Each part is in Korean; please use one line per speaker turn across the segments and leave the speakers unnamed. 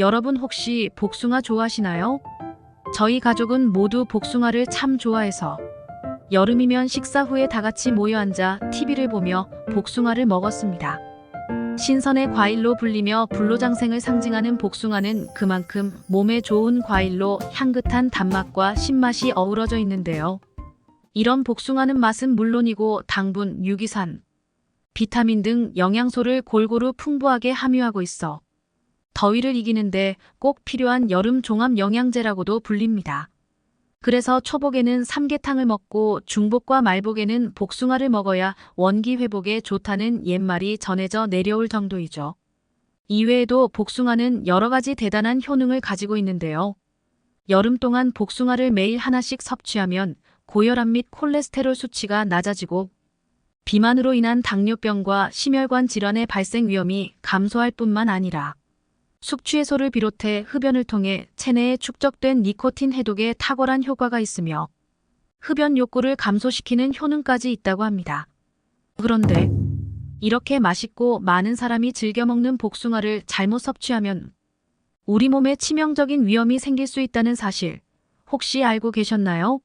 여러분 혹시 복숭아 좋아하시나요? 저희 가족은 모두 복숭아를 참 좋아해서 여름이면 식사 후에 다 같이 모여 앉아 TV를 보며 복숭아를 먹었습니다. 신선의 과일로 불리며 불로장생을 상징하는 복숭아는 그만큼 몸에 좋은 과일로 향긋한 단맛과 신맛이 어우러져 있는데요. 이런 복숭아는 맛은 물론이고 당분, 유기산, 비타민 등 영양소를 골고루 풍부하게 함유하고 있어 더위를 이기는데 꼭 필요한 여름 종합 영양제라고도 불립니다. 그래서 초복에는 삼계탕을 먹고 중복과 말복에는 복숭아를 먹어야 원기 회복에 좋다는 옛말이 전해져 내려올 정도이죠. 이외에도 복숭아는 여러 가지 대단한 효능을 가지고 있는데요. 여름 동안 복숭아를 매일 하나씩 섭취하면 고혈압 및 콜레스테롤 수치가 낮아지고 비만으로 인한 당뇨병과 심혈관 질환의 발생 위험이 감소할 뿐만 아니라 숙취 해소를 비롯해 흡연을 통해 체내에 축적된 니코틴 해독에 탁월한 효과가 있으며 흡연 욕구를 감소시키는 효능까지 있다고 합니다. 그런데 이렇게 맛있고 많은 사람이 즐겨 먹는 복숭아를 잘못 섭취하면 우리 몸에 치명적인 위험이 생길 수 있다는 사실 혹시 알고 계셨나요?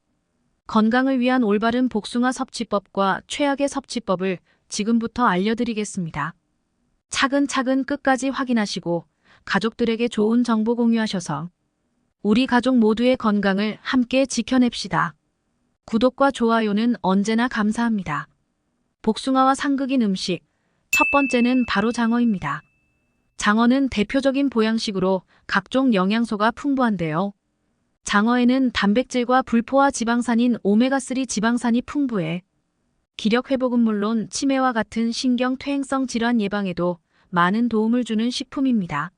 건강을 위한 올바른 복숭아 섭취법과 최악의 섭취법을 지금부터 알려드리겠습니다. 차근차근 끝까지 확인하시고 가족들에게 좋은 정보 공유하셔서 우리 가족 모두의 건강을 함께 지켜냅시다. 구독과 좋아요는 언제나 감사합니다. 복숭아와 상극인 음식, 첫 번째는 바로 장어입니다. 장어는 대표적인 보양식으로 각종 영양소가 풍부한데요. 장어에는 단백질과 불포화 지방산인 오메가3 지방산이 풍부해 기력 회복은 물론 치매와 같은 신경 퇴행성 질환 예방에도 많은 도움을 주는 식품입니다.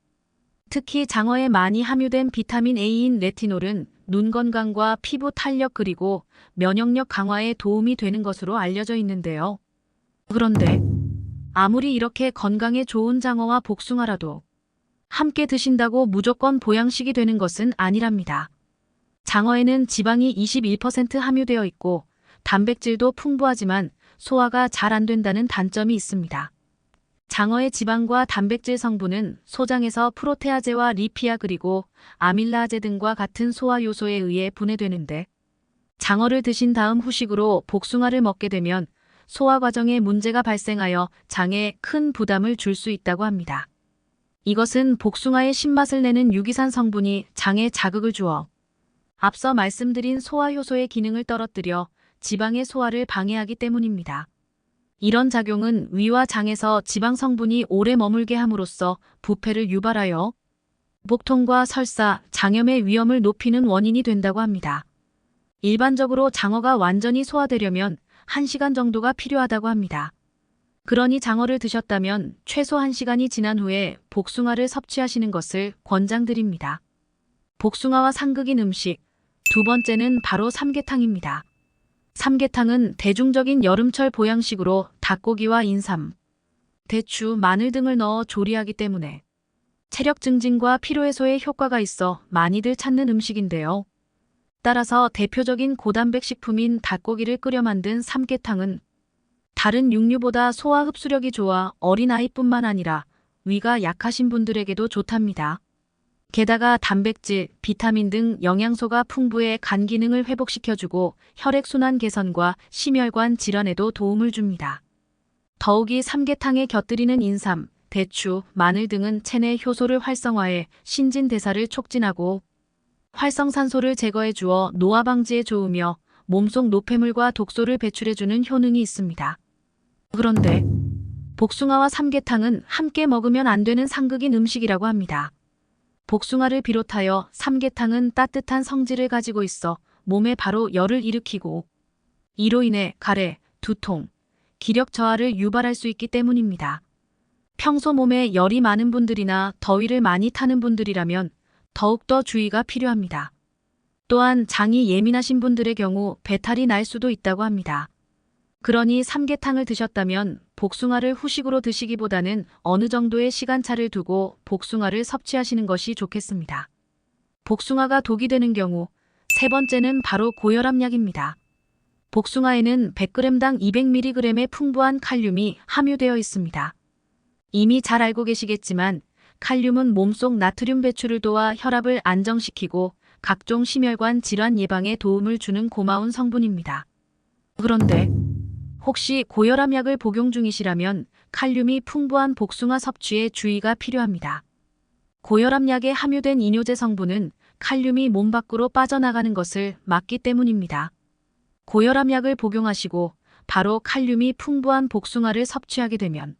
특히 장어에 많이 함유된 비타민 A인 레티놀은 눈 건강과 피부 탄력 그리고 면역력 강화에 도움이 되는 것으로 알려져 있는데요. 그런데 아무리 이렇게 건강에 좋은 장어와 복숭아라도 함께 드신다고 무조건 보양식이 되는 것은 아니랍니다. 장어에는 지방이 21% 함유되어 있고 단백질도 풍부하지만 소화가 잘 안 된다는 단점이 있습니다. 장어의 지방과 단백질 성분은 소장에서 프로테아제와 리피아 그리고 아밀라제 등과 같은 소화 요소에 의해 분해되는데 장어를 드신 다음 후식으로 복숭아를 먹게 되면 소화 과정에 문제가 발생하여 장에 큰 부담을 줄 수 있다고 합니다. 이것은 복숭아의 신맛을 내는 유기산 성분이 장에 자극을 주어 앞서 말씀드린 소화 효소의 기능을 떨어뜨려 지방의 소화를 방해하기 때문입니다. 이런 작용은 위와 장에서 지방 성분이 오래 머물게 함으로써 부패를 유발하여 복통과 설사, 장염의 위험을 높이는 원인이 된다고 합니다. 일반적으로 장어가 완전히 소화되려면 1시간 정도가 필요하다고 합니다. 그러니 장어를 드셨다면 최소 1시간이 지난 후에 복숭아를 섭취하시는 것을 권장드립니다. 복숭아와 상극인 음식, 두 번째는 바로 삼계탕입니다. 삼계탕은 대중적인 여름철 보양식으로 닭고기와 인삼, 대추, 마늘 등을 넣어 조리하기 때문에 체력 증진과 피로 해소에 효과가 있어 많이들 찾는 음식인데요. 따라서 대표적인 고단백 식품인 닭고기를 끓여 만든 삼계탕은 다른 육류보다 소화 흡수력이 좋아 어린아이뿐만 아니라 위가 약하신 분들에게도 좋답니다. 게다가 단백질, 비타민 등 영양소가 풍부해 간 기능을 회복시켜주고 혈액순환 개선과 심혈관 질환에도 도움을 줍니다. 더욱이 삼계탕에 곁들이는 인삼, 대추, 마늘 등은 체내 효소를 활성화해 신진대사를 촉진하고 활성산소를 제거해 주어 노화 방지에 좋으며 몸속 노폐물과 독소를 배출해주는 효능이 있습니다. 그런데 복숭아와 삼계탕은 함께 먹으면 안 되는 상극인 음식이라고 합니다. 복숭아를 비롯하여 삼계탕은 따뜻한 성질을 가지고 있어 몸에 바로 열을 일으키고 이로 인해 가래, 두통, 기력 저하를 유발할 수 있기 때문입니다. 평소 몸에 열이 많은 분들이나 더위를 많이 타는 분들이라면 더욱더 주의가 필요합니다. 또한 장이 예민하신 분들의 경우 배탈이 날 수도 있다고 합니다. 그러니 삼계탕을 드셨다면 복숭아를 후식으로 드시기보다는 어느 정도의 시간차를 두고 복숭아를 섭취하시는 것이 좋겠습니다. 복숭아가 독이 되는 경우 세 번째는 바로 고혈압약입니다. 복숭아에는 100g당 200mg의 풍부한 칼륨이 함유되어 있습니다. 이미 잘 알고 계시겠지만 칼륨은 몸속 나트륨 배출을 도와 혈압을 안정시키고 각종 심혈관 질환 예방에 도움을 주는 고마운 성분입니다. 그런데 혹시 고혈압 약을 복용 중이시라면 칼륨이 풍부한 복숭아 섭취에 주의가 필요합니다. 고혈압 약에 함유된 이뇨제 성분은 칼륨이 몸 밖으로 빠져나가는 것을 막기 때문입니다. 고혈압 약을 복용하시고 바로 칼륨이 풍부한 복숭아를 섭취하게 되면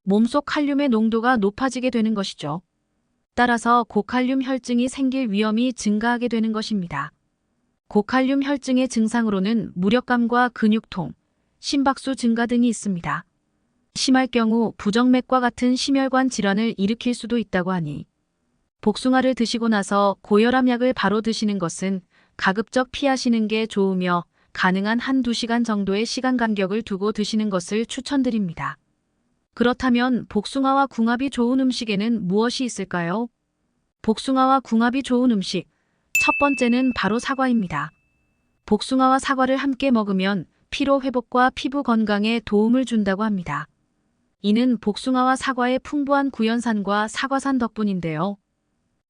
몸속 칼륨의 농도가 높아지게 되는 것이죠. 따라서 고칼륨 혈증이 생길 위험이 증가하게 되는 것입니다. 고칼륨 혈증의 증상으로는 무력감과 근육통, 심박수 증가 등이 있습니다. 심할 경우 부정맥과 같은 심혈관 질환을 일으킬 수도 있다고 하니 복숭아를 드시고 나서 고혈압 약을 바로 드시는 것은 가급적 피하시는 게 좋으며 가능한 1~2시간 정도의 시간 간격을 두고 드시는 것을 추천드립니다. 그렇다면 복숭아와 궁합이 좋은 음식에는 무엇이 있을까요? 복숭아와 궁합이 좋은 음식. 첫 번째는 바로 사과입니다. 복숭아와 사과를 함께 먹으면 피로 회복과 피부 건강에 도움을 준다고 합니다. 이는 복숭아와 사과의 풍부한 구연산과 사과산 덕분인데요.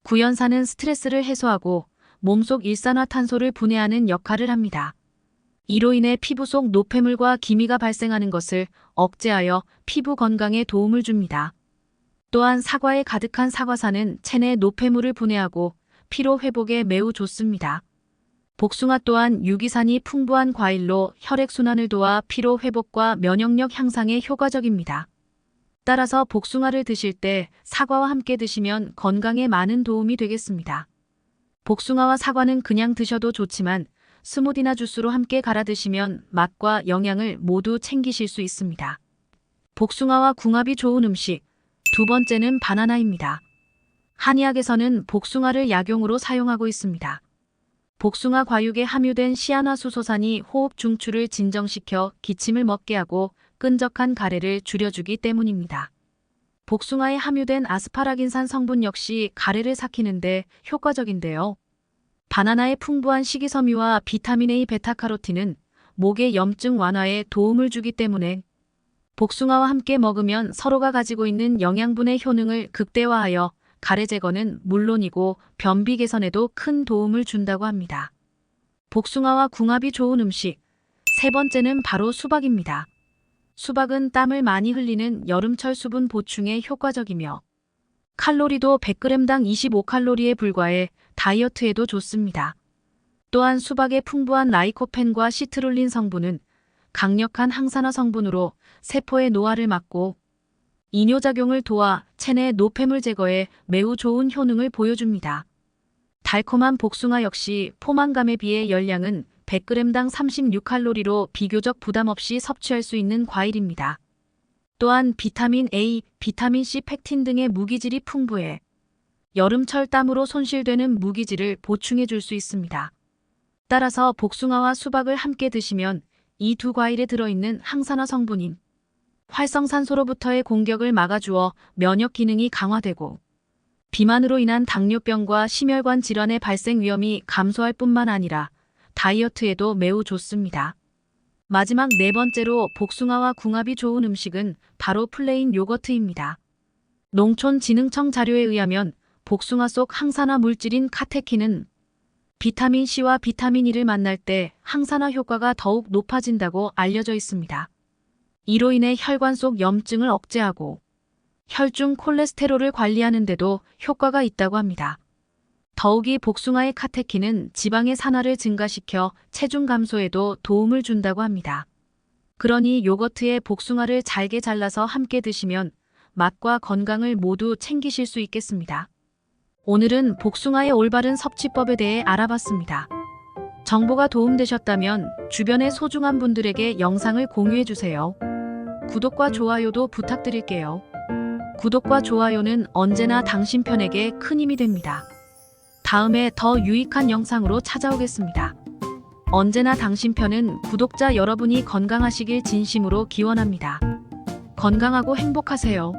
구연산은 스트레스를 해소하고 몸속 일산화탄소를 분해하는 역할을 합니다. 이로 인해 피부 속 노폐물과 기미가 발생하는 것을 억제하여 피부 건강에 도움을 줍니다. 또한 사과에 가득한 사과산은 체내 노폐물을 분해하고 피로 회복에 매우 좋습니다. 복숭아 또한 유기산이 풍부한 과일로 혈액순환을 도와 피로 회복과 면역력 향상에 효과적입니다. 따라서 복숭아를 드실 때 사과와 함께 드시면 건강에 많은 도움이 되겠습니다. 복숭아와 사과는 그냥 드셔도 좋지만 스무디나 주스로 함께 갈아 드시면 맛과 영양을 모두 챙기실 수 있습니다. 복숭아와 궁합이 좋은 음식. 두 번째는 바나나입니다. 한의학에서는 복숭아를 약용으로 사용하고 있습니다. 복숭아 과육에 함유된 시아나수소산이 호흡 중추를 진정시켜 기침을 멎게 하고 끈적한 가래를 줄여주기 때문입니다. 복숭아에 함유된 아스파라긴산 성분 역시 가래를 삭히는데 효과적인데요. 바나나의 풍부한 식이섬유와 비타민 A 베타카로틴은 목의 염증 완화에 도움을 주기 때문에 복숭아와 함께 먹으면 서로가 가지고 있는 영양분의 효능을 극대화하여 가래 제거는 물론이고 변비 개선에도 큰 도움을 준다고 합니다. 복숭아와 궁합이 좋은 음식. 세 번째는 바로 수박입니다. 수박은 땀을 많이 흘리는 여름철 수분 보충에 효과적이며 칼로리도 100g당 25칼로리에 불과해 다이어트에도 좋습니다. 또한 수박의 풍부한 라이코펜과 시트룰린 성분은 강력한 항산화 성분으로 세포의 노화를 막고 이뇨작용을 도와 체내 노폐물 제거에 매우 좋은 효능을 보여줍니다. 달콤한 복숭아 역시 포만감에 비해 열량은 100g당 36칼로리로 비교적 부담 없이 섭취할 수 있는 과일입니다. 또한 비타민 A, 비타민 C, 팩틴 등의 무기질이 풍부해 여름철 땀으로 손실되는 무기질을 보충해 줄 수 있습니다. 따라서 복숭아와 수박을 함께 드시면 이 두 과일에 들어있는 항산화 성분인 활성산소로부터의 공격을 막아주어 면역 기능이 강화되고 비만으로 인한 당뇨병과 심혈관 질환의 발생 위험이 감소할 뿐만 아니라 다이어트에도 매우 좋습니다. 마지막 네 번째로 복숭아와 궁합이 좋은 음식은 바로 플레인 요거트입니다. 농촌진흥청 자료에 의하면 복숭아 속 항산화 물질인 카테킨은 비타민 C와 비타민 E를 만날 때 항산화 효과가 더욱 높아진다고 알려져 있습니다. 이로 인해 혈관 속 염증을 억제하고 혈중 콜레스테롤을 관리하는 데도 효과가 있다고 합니다. 더욱이 복숭아의 카테킨은 지방의 산화를 증가시켜 체중 감소에도 도움을 준다고 합니다. 그러니 요거트에 복숭아를 잘게 잘라서 함께 드시면 맛과 건강을 모두 챙기실 수 있겠습니다. 오늘은 복숭아의 올바른 섭취법에 대해 알아봤습니다. 정보가 도움되셨다면 주변의 소중한 분들에게 영상을 공유해주세요. 구독과 좋아요도 부탁드릴게요. 구독과 좋아요는 언제나 당신 편에게 큰 힘이 됩니다. 다음에 더 유익한 영상으로 찾아오겠습니다. 언제나 당신 편은 구독자 여러분이 건강하시길 진심으로 기원합니다. 건강하고 행복하세요.